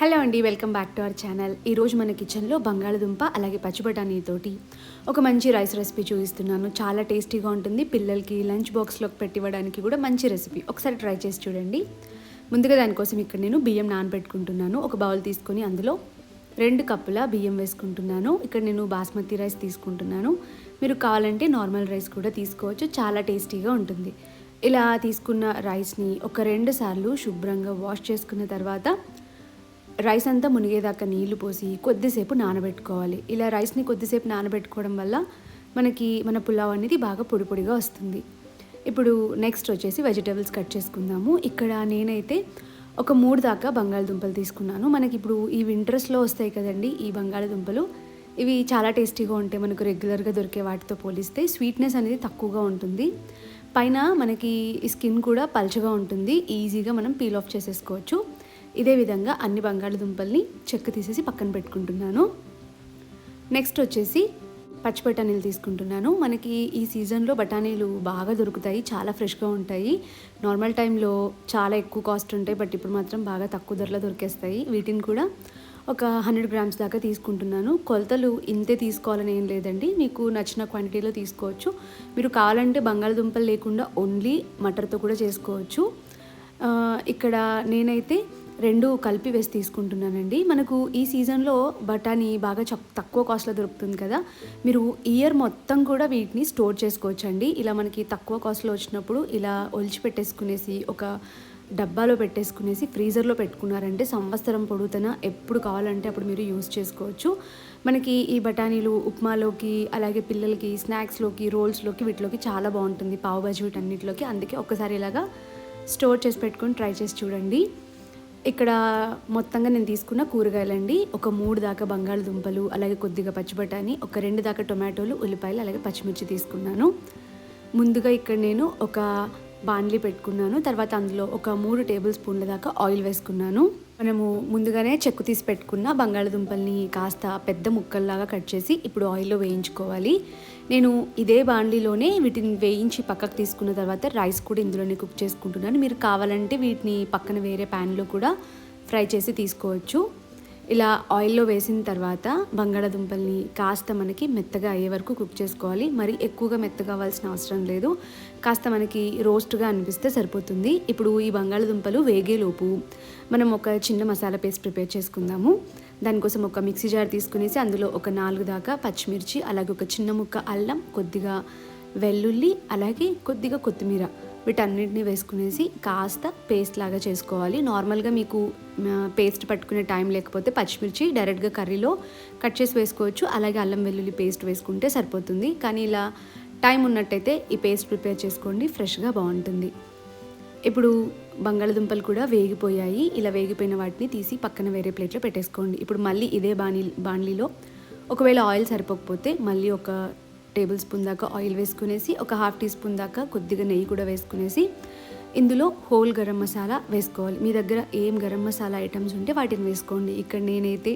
Hello అండి, welcome back to our channel. ఈరోజు మన కిచెన్లో బంగాళదుంప అలాగే పచ్చి బఠానీతోటి ఒక మంచి రైస్ రెసిపీ చూపిస్తున్నాను. చాలా టేస్టీగా ఉంటుంది. పిల్లలకి లంచ్ బాక్స్లోకి పెట్టివ్వడానికి కూడా మంచి రెసిపీ. ఒకసారి ట్రై చేసి చూడండి. ముందుగా దానికోసం ఇక్కడ నేను బియ్యం నానబెట్టుకుంటున్నాను. ఒక బౌల్ తీసుకొని అందులో 2 కప్పుల బియ్యం వేసుకుంటున్నాను. ఇక్కడ నేను బాస్మతి రైస్ తీసుకుంటున్నాను. మీరు కావాలంటే నార్మల్ రైస్ కూడా తీసుకోవచ్చు. చాలా టేస్టీగా ఉంటుంది. ఇలా తీసుకున్న రైస్ని ఒక 2 సార్లు శుభ్రంగా వాష్ చేసుకున్న తర్వాత రైస్ అంతా మునిగేదాకా నీళ్లు పోసి కొద్దిసేపు నానబెట్టుకోవాలి. ఇలా రైస్ని కొద్దిసేపు నానబెట్టుకోవడం వల్ల మన పులావ్ అనేది బాగా పొడి పొడిగా వస్తుంది. ఇప్పుడు నెక్స్ట్ వచ్చేసి వెజిటేబుల్స్ కట్ చేసుకుందాము. ఇక్కడ నేనైతే ఒక 3 దాకా బంగాళదుంపలు తీసుకున్నాను. మనకి ఇప్పుడు ఈ వింటర్స్లో వస్తాయి కదండి ఈ బంగాళదుంపలు. ఇవి చాలా టేస్టీగా ఉంటాయి. మనకు రెగ్యులర్గా దొరికే వాటితో పోలిస్తే స్వీట్నెస్ అనేది తక్కువగా ఉంటుంది. పైన మనకి ఈ స్కిన్ కూడా పల్చగా ఉంటుంది. ఈజీగా మనం పీల్ ఆఫ్ చేసేసుకోవచ్చు. ఇదే విధంగా అన్ని బంగాళదుంపల్ని చెక్కు తీసేసి పక్కన పెట్టుకుంటున్నాను. నెక్స్ట్ వచ్చేసి పచ్చి బఠానీలు తీసుకుంటున్నాను. మనకి ఈ సీజన్లో బఠానీలు బాగా దొరుకుతాయి. చాలా ఫ్రెష్గా ఉంటాయి. నార్మల్ టైంలో చాలా ఎక్కువ కాస్ట్ ఉంటాయి, బట్ ఇప్పుడు మాత్రం బాగా తక్కువ ధరలో దొరికేస్తాయి. వీటిని కూడా ఒక 100 గ్రామ్స్ దాకా తీసుకుంటున్నాను. కొలతలు ఇంతే తీసుకోవాలని ఏం లేదండి, మీకు నచ్చిన క్వాంటిటీలో తీసుకోవచ్చు. మీరు కావాలంటే బంగాళదుంపలు లేకుండా ఓన్లీ మటర్తో కూడా చేసుకోవచ్చు. ఇక్కడ నేనైతే 2 కలిపి వేసి తీసుకుంటున్నానండి. మనకు ఈ సీజన్లో బఠానీ బాగా తక్కువ కాస్ట్లో దొరుకుతుంది కదా. మీరు ఇయర్ మొత్తం కూడా వీటిని స్టోర్ చేసుకోవచ్చండి. ఇలా మనకి తక్కువ కాస్ట్లో వచ్చినప్పుడు ఇలా ఒలిచి పెట్టేసుకునేసి ఒక డబ్బాలో పెట్టేసుకునేసి ఫ్రీజర్లో పెట్టుకున్నారంటే సంవత్సరం పొడుగుతన ఎప్పుడు కావాలంటే అప్పుడు మీరు యూజ్ చేసుకోవచ్చు. మనకి ఈ బఠానీలు ఉప్మాలోకి అలాగే పిల్లలకి స్నాక్స్లోకి రోల్స్లోకి వీటిలోకి చాలా బాగుంటుంది. పావు బాజీ వీటన్నిటిలోకి. అందుకే ఒక్కసారి ఇలాగా స్టోర్ చేసి పెట్టుకొని ట్రై చేసి చూడండి. ఇక్కడ మొత్తంగా నేను తీసుకున్న కూరగాయలండి. ఒక 3 దాకా బంగాళదుంపలు అలాగే కొద్దిగా పచ్చి బఠానీ, ఒక 2 దాకా టొమాటోలు, ఉల్లిపాయలు అలాగే పచ్చిమిర్చి తీసుకున్నాను. ముందుగా ఇక్కడ నేను ఒక బాండ్లీ పెట్టుకున్నాను. తర్వాత అందులో ఒక 3 టేబుల్ స్పూన్ల దాకా ఆయిల్ వేసుకున్నాను. మనము ముందుగానే చెక్కు తీసి పెట్టుకున్న బంగాళదుంపల్ని కాస్త పెద్ద ముక్కల్లాగా కట్ చేసి ఇప్పుడు ఆయిల్లో వేయించుకోవాలి. నేను ఇదే బాండ్లీలోనే వీటిని వేయించి పక్కకు తీసుకున్న తర్వాత రైస్ కూడా ఇందులోనే కుక్ చేసుకుంటున్నాను. మీరు కావాలంటే వీటిని పక్కన వేరే ప్యాన్లో కూడా ఫ్రై చేసి తీసుకోవచ్చు. ఇలా ఆయిల్లో వేసిన తర్వాత బంగాళదుంపల్ని కాస్త మనకి మెత్తగా అయ్యే వరకు కుక్ చేసుకోవాలి. మరి ఎక్కువగా మెత్తగా అవ్వాల్సిన అవసరం లేదు. కాస్త మనకి రోస్ట్గా అనిపిస్తే సరిపోతుంది. ఇప్పుడు ఈ బంగాళదుంపలు వేగేలోపు మనం ఒక చిన్న మసాలా పేస్ట్ ప్రిపేర్ చేసుకుందాము. దానికోసం ఒక మిక్సీ జార్ తీసుకునేసి అందులో ఒక 4 దాకా పచ్చిమిర్చి, అలాగే ఒక చిన్న ముక్క అల్లం, కొద్దిగా వెల్లుల్లి, అలాగే కొద్దిగా కొత్తిమీర వీటన్నిటిని వేసుకునేసి కాస్త పేస్ట్ లాగా చేసుకోవాలి. నార్మల్గా మీకు పేస్ట్ పట్టుకునే టైం లేకపోతే పచ్చిమిర్చి డైరెక్ట్గా కర్రీలో కట్ చేసి వేసుకోవచ్చు. అలాగే అల్లం వెల్లుల్లి పేస్ట్ వేసుకుంటే సరిపోతుంది. కానీ ఇలా టైం ఉన్నట్టయితే ఈ పేస్ట్ ప్రిపేర్ చేసుకోండి, ఫ్రెష్గా బాగుంటుంది. ఇప్పుడు బంగాళదుంపలు కూడా వేగిపోయాయి. ఇలా వేగిపోయిన వాటిని తీసి పక్కన వేరే ప్లేట్లో పెట్టేసుకోండి. ఇప్పుడు మళ్ళీ ఇదే బాణలీలో ఒకవేళ ఆయిల్ సరిపోకపోతే మళ్ళీ ఒక టేబుల్ స్పూన్ దాకా ఆయిల్ వేసుకునేసి ఒక 1/2 టీ స్పూన్ దాకా కొద్దిగా నెయ్యి కూడా వేసుకునేసి ఇందులో హోల్ గరం మసాలా వేసుకోవాలి. మీ దగ్గర ఏం గరం మసాలా ఐటమ్స్ ఉంటే వాటిని వేసుకోండి. ఇక్కడ నేనైతే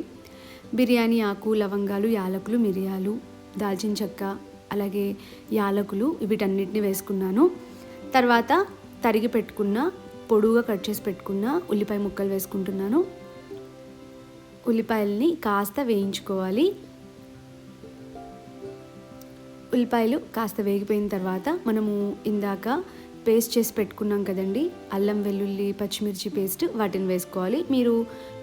బిర్యానీ ఆకు, లవంగాలు, యాలకులు, మిరియాలు, దాల్చిన చెక్క, అలాగే యాలకులు వీటన్నిటిని వేసుకున్నాను. తర్వాత తరిగి పెట్టుకున్న పొడుగా కట్ చేసి పెట్టుకున్న ఉల్లిపాయ ముక్కలు వేసుకుంటున్నాను. ఉల్లిపాయల్ని కాస్త వేయించుకోవాలి. ఉల్లిపాయలు కాస్త వేగిపోయిన తర్వాత మనము ఇందాక పేస్ట్ చేసి పెట్టుకున్నాం కదండి, అల్లం వెల్లుల్లి పచ్చిమిర్చి పేస్ట్, వాటిని వేసుకోవాలి. మీరు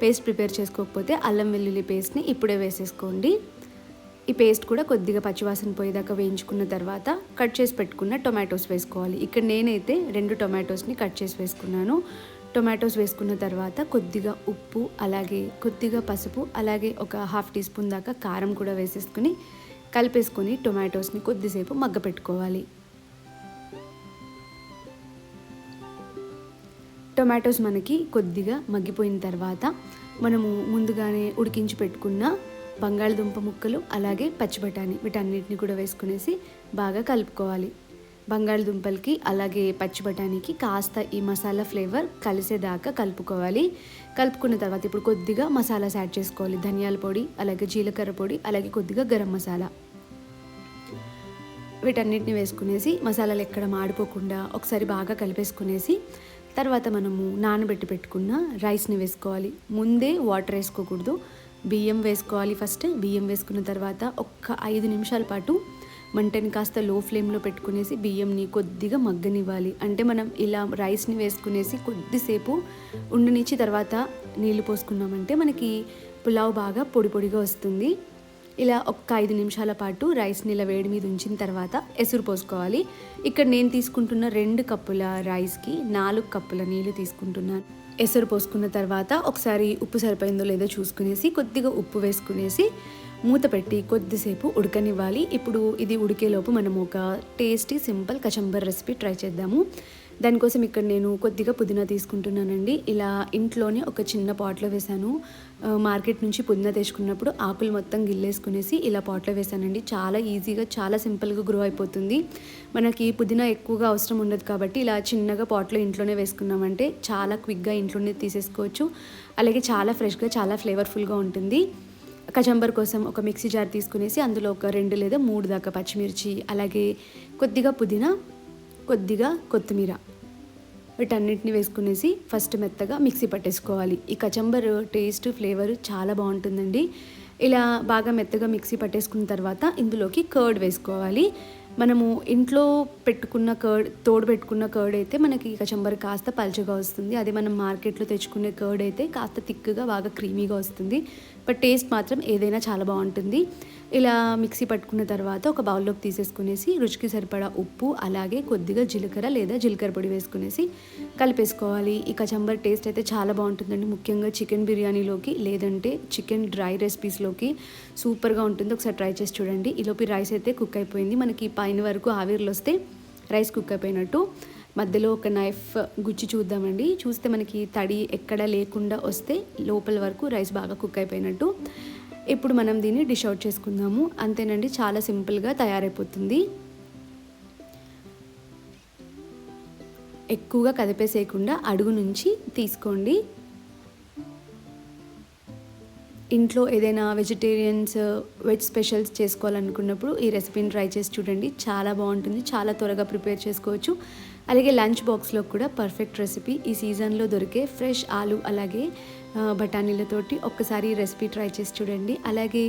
పేస్ట్ ప్రిపేర్ చేసుకోకపోతే అల్లం వెల్లుల్లి పేస్ట్ని ఇప్పుడే వేసేసుకోండి. ఈ పేస్ట్ కూడా కొద్దిగా పచ్చివాసన పోయేదాకా వేయించుకున్న తర్వాత కట్ చేసి పెట్టుకున్న టొమాటోస్ వేసుకోవాలి. ఇక్కడ నేనైతే 2 టొమాటోస్ని కట్ చేసి వేసుకున్నాను. టొమాటోస్ వేసుకున్న తర్వాత కొద్దిగా ఉప్పు, అలాగే కొద్దిగా పసుపు, అలాగే ఒక 1/2 టీ స్పూన్ దాకా కారం కూడా వేసేసుకుని కలిపేసుకొని టొమాటోస్ని కొద్దిసేపు మగ్గపెట్టుకోవాలి. టొమాటోస్ మనకి కొద్దిగా మగ్గిపోయిన తర్వాత మనము ముందుగానే ఉడికించి పెట్టుకున్న బంగాళదుంప ముక్కలు అలాగే పచ్చి బఠానీ వీటన్నిటిని కూడా వేసుకునేసి బాగా కలుపుకోవాలి. బంగాళదుంపలకి అలాగే పచ్చి బఠానీకి కాస్త ఈ మసాలా ఫ్లేవర్ కలిసేదాకా కలుపుకోవాలి. కలుపుకున్న తర్వాత ఇప్పుడు కొద్దిగా మసాలాస్ యాడ్ చేసుకోవాలి. ధనియాల పొడి, అలాగే జీలకర్ర పొడి, అలాగే కొద్దిగా గరం మసాలా వీటన్నిటిని వేసుకునేసి మసాలాలు ఎక్కడ మాడిపోకుండా ఒకసారి బాగా కలిపేసుకునేసి తర్వాత మనము నానబెట్టి పెట్టుకున్న రైస్ని వేసుకోవాలి. ముందే వాటర్ వేసుకోకూడదు, బియ్యం వేసుకోవాలి. ఫస్ట్ బియ్యం వేసుకున్న తర్వాత ఒక్క 5 నిమిషాల పాటు మంటని కాస్త లో ఫ్లేమ్లో పెట్టుకునేసి బియ్యంని కొద్దిగా మగ్గనివ్వాలి. అంటే మనం ఇలా రైస్ని వేసుకునేసి కొద్దిసేపు ఉండనిచ్చి తర్వాత నీళ్లు పోసుకున్నామంటే మనకి పులావ్ బాగా పొడి పొడిగా వస్తుంది. ఇలా ఒక్క 5 నిమిషాల పాటు రైస్ని ఇలా వేడి మీద ఉంచిన తర్వాత ఎసురు పోసుకోవాలి. ఇక్కడ నేను తీసుకుంటున్న 2 కప్పుల రైస్కి 4 కప్పుల నీళ్లు తీసుకుంటున్నాను. ఎసురు పోసుకున్న తర్వాత ఒకసారి ఉప్పు సరిపోయిందో లేదో చూసుకునేసి కొద్దిగా ఉప్పు వేసుకునేసి మూత పెట్టి కొద్దిసేపు ఉడకనివ్వాలి. ఇప్పుడు ఇది ఉడికేలోపు మనం ఒక టేస్టీ సింపుల్ కచంబర్ రెసిపీ ట్రై చేద్దాము. దానికోసం ఇక్కడ నేను కొద్దిగా పుదీనా తీసుకుంటున్నానండి. ఇలా ఇంట్లోనే ఒక చిన్న పాట్లో వేసాను. మార్కెట్ నుంచి పుదీనా తెచ్చుకున్నప్పుడు ఆకులు మొత్తం గిల్లేసుకునేసి ఇలా పాట్లో వేసానండి. చాలా ఈజీగా చాలా సింపుల్గా గ్రో అయిపోతుంది. మనకి పుదీనా ఎక్కువగా అవసరం ఉండదు కాబట్టి ఇలా చిన్నగా పాట్లో ఇంట్లోనే వేసుకున్నామంటే చాలా క్విక్గా ఇంట్లోనే తీసేసుకోవచ్చు. అలాగే చాలా ఫ్రెష్గా చాలా ఫ్లేవర్ఫుల్గా ఉంటుంది. కచంబర్ కోసం ఒక మిక్సీ జార్ తీసుకునేసి అందులో ఒక 2 లేదా 3 దాకా పచ్చిమిర్చి, అలాగే కొద్దిగా పుదీనా, కొద్దిగా కొత్తిమీర వీటన్నిటిని వేసుకునేసి ఫస్ట్ మెత్తగా మిక్సీ పట్టేసుకోవాలి. ఈ కచంబర్ టేస్ట్ ఫ్లేవర్ చాలా బాగుంటుందండి. ఇలా బాగా మెత్తగా మిక్సీ పట్టేసుకున్న తర్వాత ఇందులోకి కర్డ్ వేసుకోవాలి. మనము ఇంట్లో పెట్టుకున్న తోడు పెట్టుకున్న కర్డ్ అయితే మనకి కచంబర్ కాస్త పల్చగా వస్తుంది. అదే మనం మార్కెట్లో తెచ్చుకునే కర్డ్ అయితే కాస్త థిక్గా బాగా క్రీమీగా వస్తుంది. బట్ టేస్ట్ మాత్రం ఏదైనా చాలా బాగుంటుంది. ఇలా మిక్సీ పట్టుకున్న తర్వాత ఒక బౌల్లోకి తీసేసుకునేసి రుచికి సరిపడా ఉప్పు, అలాగే కొద్దిగా జీలకర్ర లేదా జీలకర్ర పొడి వేసుకునేసి కలిపేసుకోవాలి. ఈ కచంబర్ టేస్ట్ అయితే చాలా బాగుంటుందండి. ముఖ్యంగా చికెన్ బిర్యానీలోకి లేదంటే చికెన్ డ్రై రెసిపీస్లోకి సూపర్గా ఉంటుంది. ఒకసారి ట్రై చేసి చూడండి. ఈలోపు రైస్ అయితే కుక్ అయిపోయింది. మనకి పైన వరకు ఆవిర్లు వస్తే రైస్ కుక్ అయిపోయినట్టు. మధ్యలో ఒక నైఫ్ గుచ్చి చూద్దామండి. చూస్తే మనకి తడి ఎక్కడా లేకుండా వస్తే లోపల వరకు రైస్ బాగా కుక్ అయిపోయినట్టు. ఇప్పుడు మనం దీన్ని డిష్ అవుట్ చేసుకుందాము. అంతేనండి, చాలా సింపుల్గా తయారైపోతుంది. ఎక్కువగా కదిపేసేయకుండా అడుగు నుంచి తీసుకోండి. ఇంట్లో ఏదైనా వెజ్ స్పెషల్స్ చేసుకోవాలనుకున్నప్పుడు ఈ రెసిపీని ట్రై చేసి చూడండి. చాలా బాగుంటుంది, చాలా త్వరగా ప్రిపేర్ చేసుకోవచ్చు. అలాగే లంచ్ బాక్స్లో కూడా పర్ఫెక్ట్ రెసిపీ. ఈ సీజన్లో దొరికే ఫ్రెష్ ఆలు అలాగే బఠానీలతోటి ఒక్కసారి ఈ రెసిపీ ట్రై చేసి చూడండి. అలాగే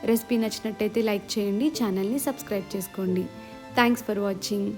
రెసిపీ నచ్చినట్టయితే లైక్ చేయండి, ఛానల్ని సబ్స్క్రైబ్ చేసుకోండి. Thanks for watching.